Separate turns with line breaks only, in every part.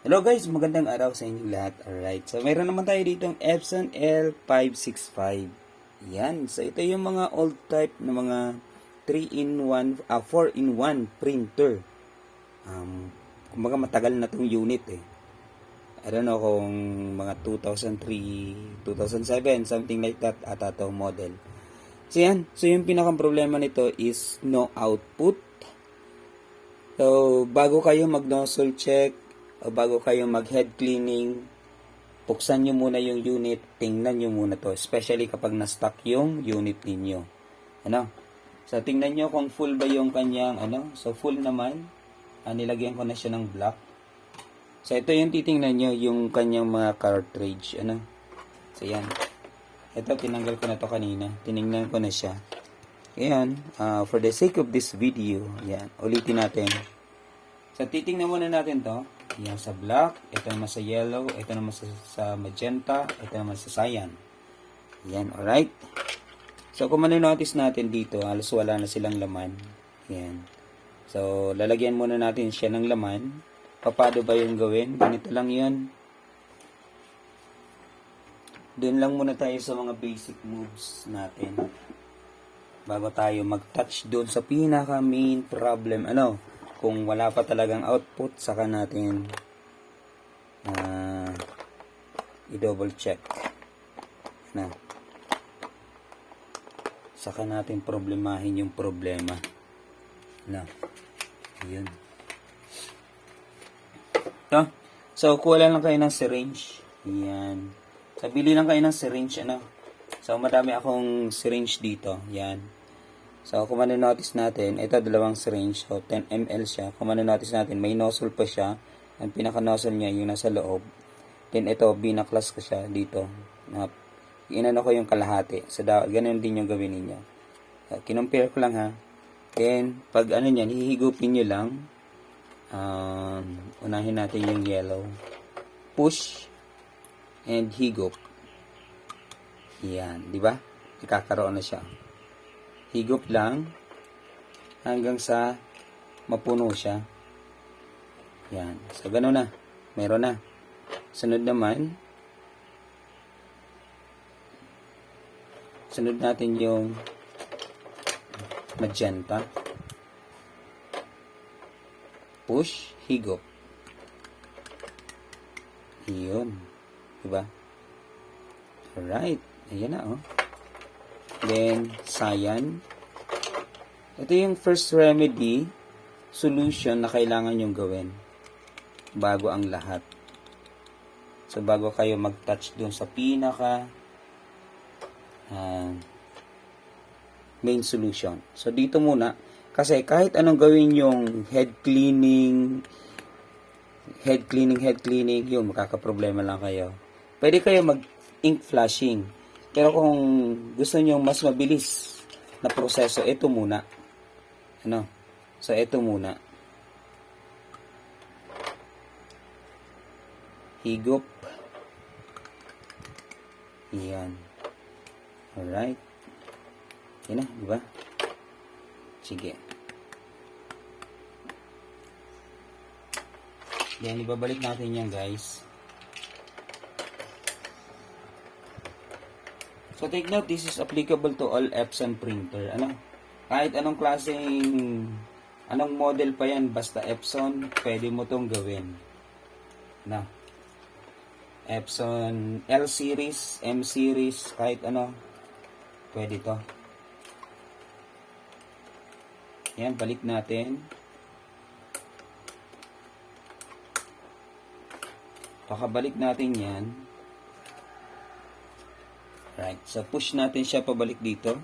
Hello guys, magandang araw sa inyong lahat. Alright, so meron naman tayo dito ang Epson L565. Yan, so ito yung mga old type na mga 3-in-1, 4-in-1 printer. Kumbaga matagal na tong unit eh. I don't know kung mga 2003, 2007, something like that ata to model. So yan, so yung pinakang problema nito is no output. So bago kayo mag-nozzle check, o bago kayo mag-head cleaning, buksan nyo muna yung unit, tingnan nyo muna to, especially kapag na-stuck yung unit ninyo. Ano? So, tingnan nyo kung full ba yung kanyang, so full naman, nilagyan ko na siya ng black. So, ito yung titingnan nyo, yung kanyang mga cartridge, So, yan. Ito, tinanggal ko na to kanina, tiningnan ko na siya. Ayan, for the sake of this video, yan, ulitin natin. So, titingnan muna natin to. Yan sa black, ito naman sa yellow, ito naman sa magenta, ito naman sa cyan. Yan, alright. So, kung notice natin dito, halos wala na silang laman. Yan. So, lalagyan muna natin siya ng laman. Paano ba yung gawin? Ganito lang yun. Doon lang muna tayo sa mga basic moves natin. Bago tayo mag-touch doon sa pinaka main problem. Kung wala pa talagang output, saka natin i-double check na. Saka natin problemahin yung problema na. Yun. So, kuha lang kayo ng syringe. Yan. So, bili lang kayo ng syringe, So, madami akong syringe dito. Yan. So, kung notice natin, ito dalawang syringe. So, 10 ml siya. Kung notice natin, may nozzle pa siya. Ang pinaka-nozzle niya, yung nasa loob. Then, ito, binaklas ko siya dito. Inano ko yung kalahati. So, ganun din yung gawin ninyo. So, kinumpare ko lang ha. Then, pag niyan, hihigupin nyo lang. Unahin natin yung yellow. Push. And higup. Yan, di ba? Ikakaroon na siya. Higop lang hanggang sa mapuno siya. Yan. So, gano'n na. Meron na. Sunod naman. Sunod natin yung magenta. Push, higop. Yun. Diba? Alright. Ayan na, Then, cyan. Ito yung first remedy solution na kailangan nyong gawin bago ang lahat. So, bago kayo mag-touch dun sa pinaka main solution. So, dito muna. Kasi kahit anong gawin yung head cleaning, yun, makakaproblema lang kayo. Pwede kayo mag-ink flushing. Pero kung gusto niyo mas mabilis na proseso, ito muna. So, ito muna. Higop. Yan. Alright. Yan na, diba? Sige. Yan, ibabalik natin yan, guys. So, take note, this is applicable to all Epson printer. Kahit anong klaseng, anong model pa yan, basta Epson, pwede mo tong gawin. Epson L series, M series, kahit pwede to. Yan, balik natin. Pakabalik natin yan. Right. So, push natin siya pabalik dito.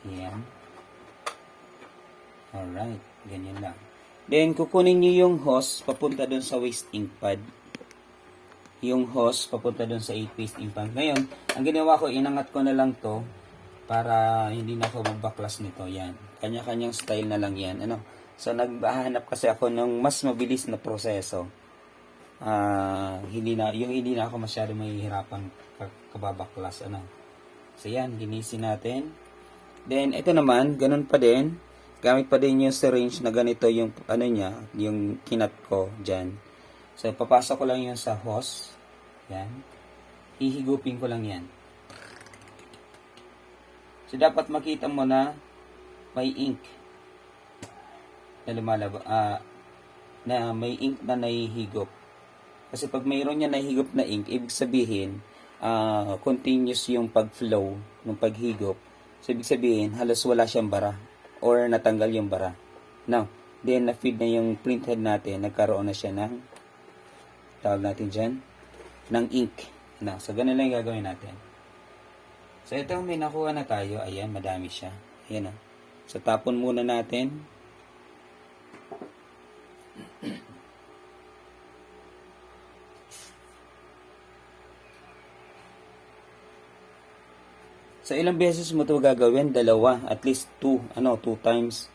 Ayan. Alright. Ganyan lang. Then, kukunin nyo yung hose papunta dun sa waste ink pad. Yung hose papunta dun sa 8 waste ink pad. Ngayon, ang ginawa ko, inangat ko na lang to para hindi na ako magbaklas nito. Yan. Kanya-kanyang style na lang yan. So, naghahanap kasi ako ng mas mabilis na proseso. Hindi na ako masyado mahihirapan kababaklas. So, yan. Ginisin natin. Then, ito naman, ganun pa din. Gamit pa din yung syringe na ganito yung, yung kinat ko dyan. So, papasok ko lang yun sa hose. Yan. Hihigupin ko lang yan. So, dapat makita mo na may ink na lumalabas. Na may ink na nahihigop. Kasi pag mayroon yan nahihigop na ink, ibig sabihin, continuous yung pag-flow ng paghigop. So, ibig sabihin, halos wala siyang bara or natanggal yung bara. Now, then na-feed na yung printhead natin, nagkaroon na siya ng tawag natin dyan, ng ink. No, so, ganun lang yung gagawin natin. So, ito may nakuha na tayo. Ayan, madami siya. Ayan, oh. So, tapon muna natin. So, ilang beses mo ito gagawin? Dalawa. At least 2 times.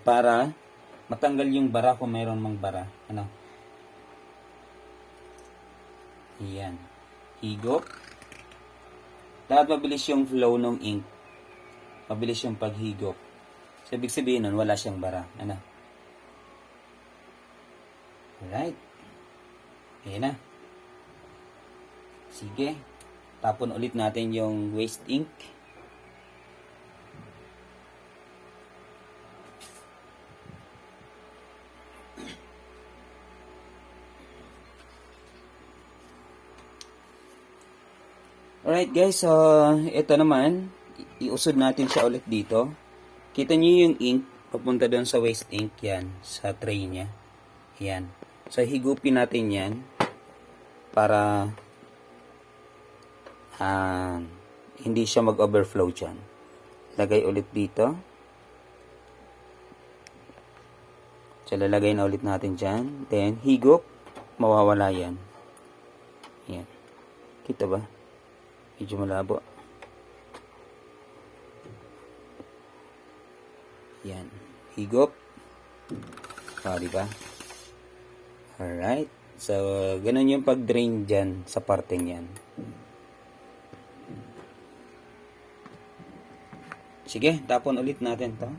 Para matanggal yung bara kung mayroon mang bara. Ayan. Higop. Dapat mabilis yung flow ng ink. Mabilis yung paghigop. So, ibig sabihin nun, wala siyang bara. Alright. Ayan na. Sige. Tapon ulit natin yung waste ink. Alright guys, so ito naman, iusod natin siya ulit dito. Kita niyo yung ink, papunta doon sa waste ink, yan, sa tray niya. Yan. So higupin natin yan para hindi siya mag-overflow dyan. Lagay ulit dito. So lalagay na ulit natin dyan. Then higop, mawawala yan. Yan. Kita ba? Medyo malabo. Yan. Higop. Diba? Alright. So, ganun yung pag-drain dyan sa parteng yan. Sige, tapon ulit natin to.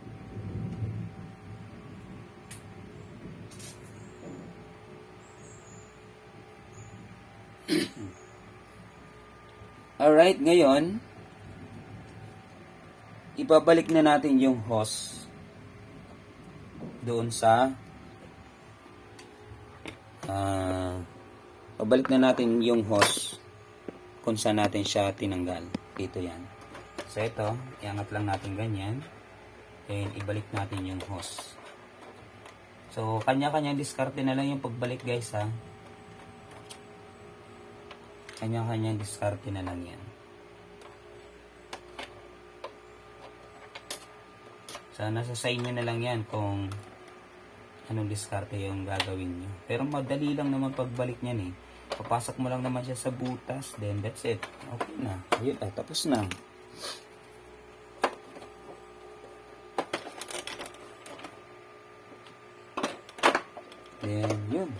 Alright, ngayon, ibabalik na natin yung hose doon sa babalik na natin yung hose kung saan natin siya tinanggal. Dito yan. So, ito, iangat lang natin ganyan. Then, ibalik natin yung hose. So, kanya-kanya diskarte na lang yung pagbalik guys ha. Kanya-kanya diskarte na lang yan. So, nasa sa inyo na lang yan kung anong diskarte yung gagawin nyo. Pero madali lang naman pagbalik nyan eh. Papasok mo lang naman siya sa butas. Then, that's it. Okay na. Ayun, tapos na. Then, yun.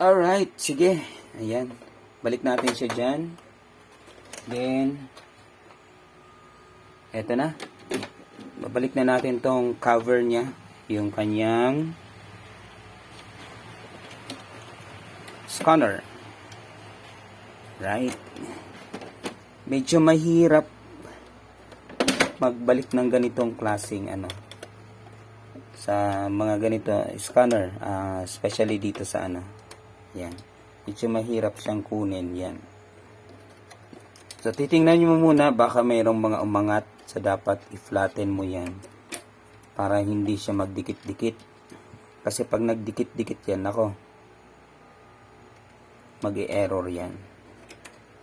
Alright, sige. Ayan. Balik natin siya dyan. Then, eto na. Babalik na natin tong cover niya. Yung kanyang scanner. Right. Medyo mahirap magbalik ng ganitong klaseng sa mga ganito scanner. Especially dito sa yan. Medyo mahirap siyang kunin yan. So, titingnan nyo muna baka mayroong mga umangat. So, dapat i-flatten mo yan para hindi siya magdikit-dikit. Kasi pag nagdikit-dikit yan, mag-e-error yan.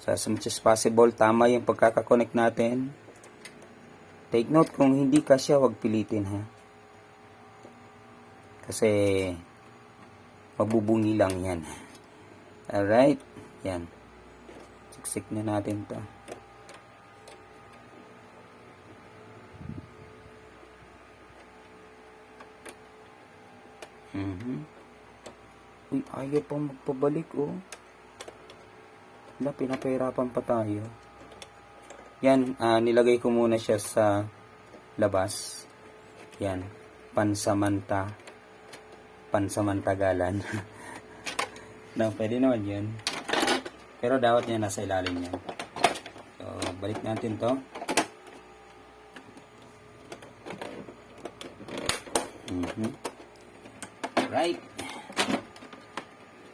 So, as much as possible, tama yung pagkakakonect natin. Take note, kung hindi kasya, wag pilitin ha. Kasi mabubungi lang yan. Alright. Yan. Siksik na natin to. . Uy, ayaw pa magpabalik, oh. Wala, pinapahirapan pa tayo. Yan, nilagay ko muna siya sa labas. Yan, pansamantagalan. No, pwede naman yun. Pero dapat niya nasa ilalim niya. So, balik natin to. Right.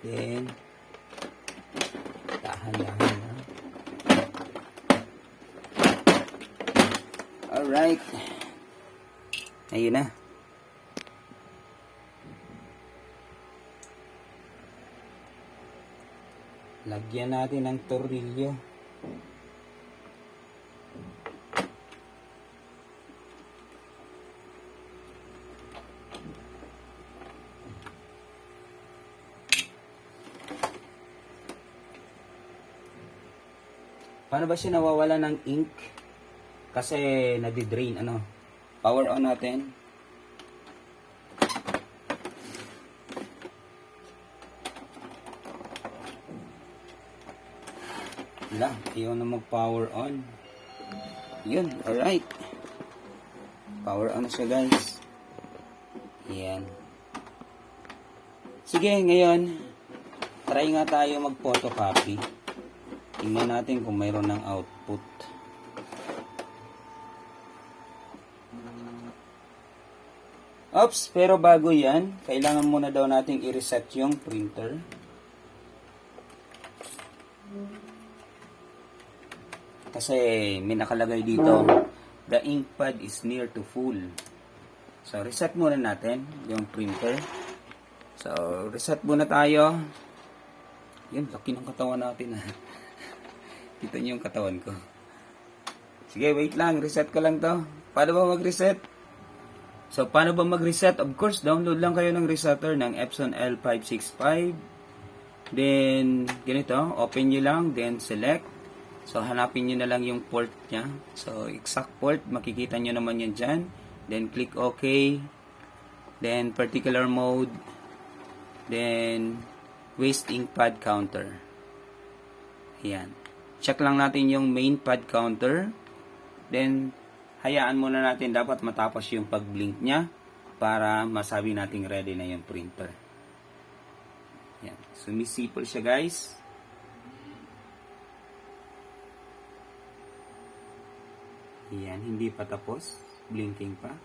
Then, dahan-dahan lang. Alright. Ayun na. Lagyan natin ng tornilyo. Paano ba siya nawawala ng ink? Kasi nadi-drain, ano? Power on natin. Wala, ayaw na mag-power on. Yun, alright. Power on na siya, guys. Yan. Sige, ngayon, try nga tayo mag-photocopy. Tingnan natin kung mayroon ng output. Oops, pero bago yan, kailangan muna daw nating i-reset yung printer. Kasi may nakalagay dito, the ink pad is near to full. So, reset muna natin yung printer. So, reset muna tayo. Yun, laki ng katawan natin. Kita niyo yung katawan ko. Sige, wait lang. Reset ko lang to. Paano ba mag-reset? So, paano ba mag-reset? Of course, download lang kayo ng resetter ng Epson L565. Then, ganito. Open nyo lang. Then, select. So, hanapin nyo na lang yung port niya. So, exact port. Makikita nyo naman yan dyan. Then, click OK. Then, particular mode. Then, waste ink pad counter. Ayan. Check lang natin yung main pad counter. Then, hayaan muna natin dapat matapos yung pag-blink niya para masabi nating ready na yung printer. Ayan. Sumisipol siya, guys. Ayan, hindi pa tapos. Blinking pa.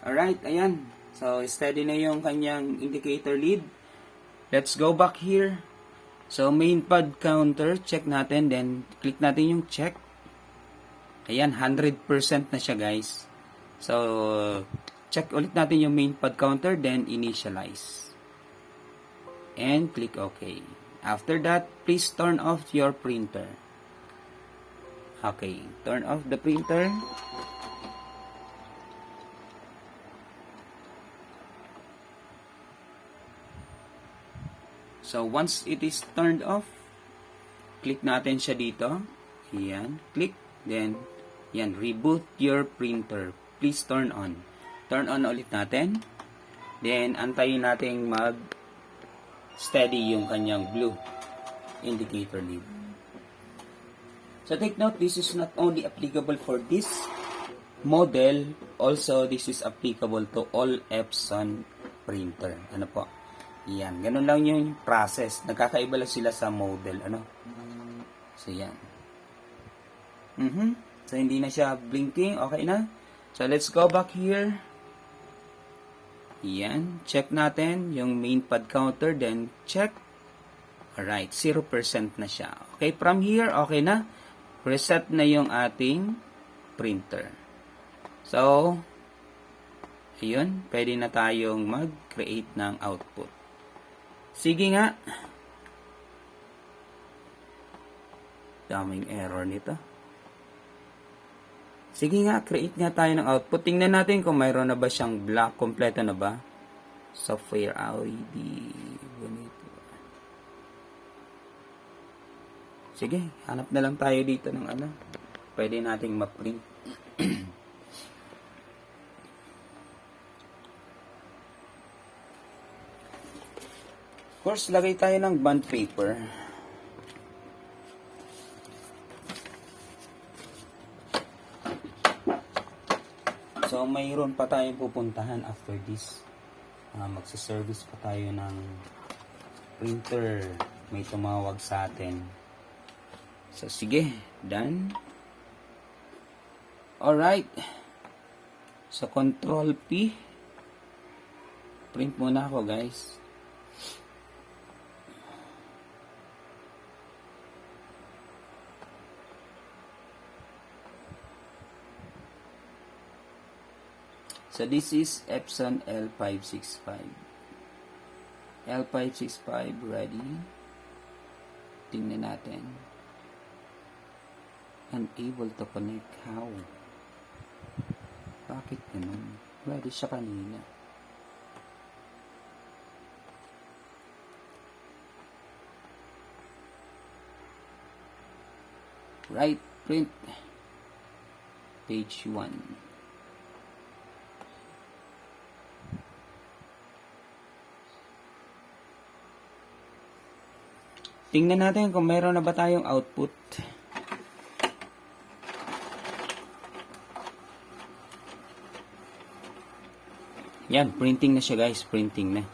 Alright, ayan. So, steady na yung kanyang indicator lead. Let's go back here. So, main pad counter, check natin. Then, click natin yung check. Ayan, 100% na siya, guys. So, check ulit natin yung main pad counter, then initialize. And click OK. After that, please turn off your printer. Okay, turn off the printer. So, once it is turned off, click natin siya dito. Ayan, click. Then, yan, reboot your printer. Please turn on. Turn on ulit natin. Then, antayin natin mag-steady yung kanyang blue indicator lead. So, take note, this is not only applicable for this model, also this is applicable to all Epson printer. Ano po? Yan, ganun lang yung process. Nagkakaiba lang sila sa model. Ano? So, yan. So, hindi na siya blinking. Okay na. So, let's go back here. Yan. Check natin yung main pad counter. Then, check. Alright. 0% na siya. Okay. From here, okay na. Reset na yung ating printer. So, ayun. Pwede na tayong mag-create ng output. Sige nga. Daming error nito. Sige nga, create nga tayo ng output. Tingnan natin kung mayroon na ba siyang black. Kompleto na ba? Software LED. Bonito. Sige, hanap na lang tayo dito ng ano. Pwede nating ma-print. Of course, lagay tayo ng bond paper. So, mayroon pa tayong pupuntahan after this. Magsiservice pa tayo ng printer. May tumawag sa atin. So, sige. Done. Alright. So, Control P. Print muna ako, guys. So, this is Epson L565. L565 ready. Tingnan natin. Unable to connect. How? Bakit ganun? Ready siya kanina. Right, print. Page 1. Tingnan natin kung meron na ba tayong output. Yan, printing na siya guys, printing na.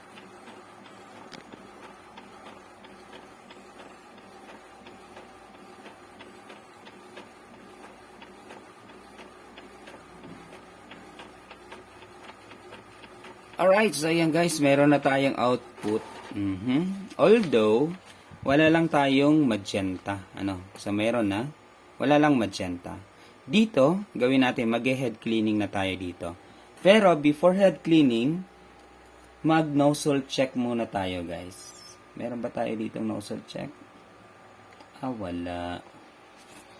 Alright, so yan guys, meron na tayong output. Although, wala lang tayong magenta. So meron na. Wala lang magenta. Dito, gawin natin, mag-head cleaning na tayo dito. Pero, before head cleaning, mag-nozzle check muna tayo, guys. Meron ba tayo dito nozzle check? Wala.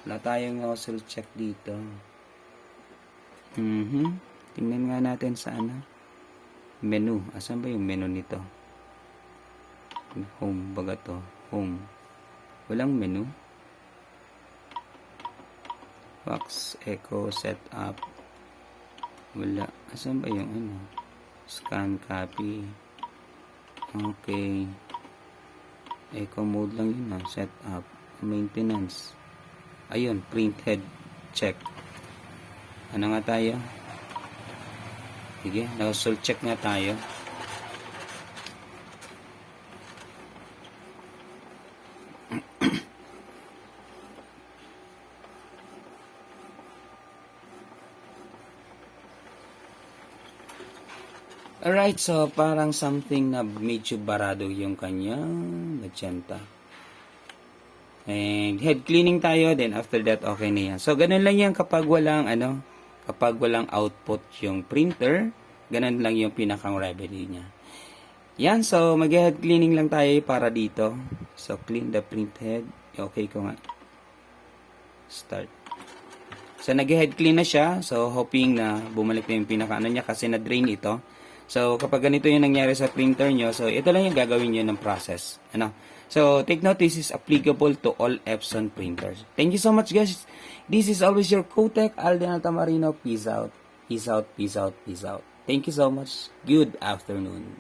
Wala tayong nozzle check dito. Tingnan nga natin sa menu. Asan ba yung menu nito? Home, baga to. Home. Walang menu. Box, echo, setup. Wala. Asan ba yung scan, copy. Okay. Echo mode lang yun setup. Maintenance. Ayun, print head check. Ano nga tayo? Sige, nozzle check nga tayo. Alright, so parang something na medyo barado yung kanyang magenta. And head cleaning tayo, then after that okay na yan. So ganun lang yan kapag walang kapag walang output yung printer, ganun lang yung pinakang revenue niya. Yan, so mag-head cleaning lang tayo para dito. So clean the print head. Okay ko nga. Start. So nag-head clean na siya. So hoping na bumalik na yung pinaka niya kasi na-drain ito. So kapag ganito yung nangyari sa printer nyo, so ito lang yung gagawin nyo ng process. So take note, this is applicable to all Epson printers. Thank you so much guys. This is always your Cotech, Alden Altamarino. Peace out. Peace out, peace out, peace out. Thank you so much. Good afternoon.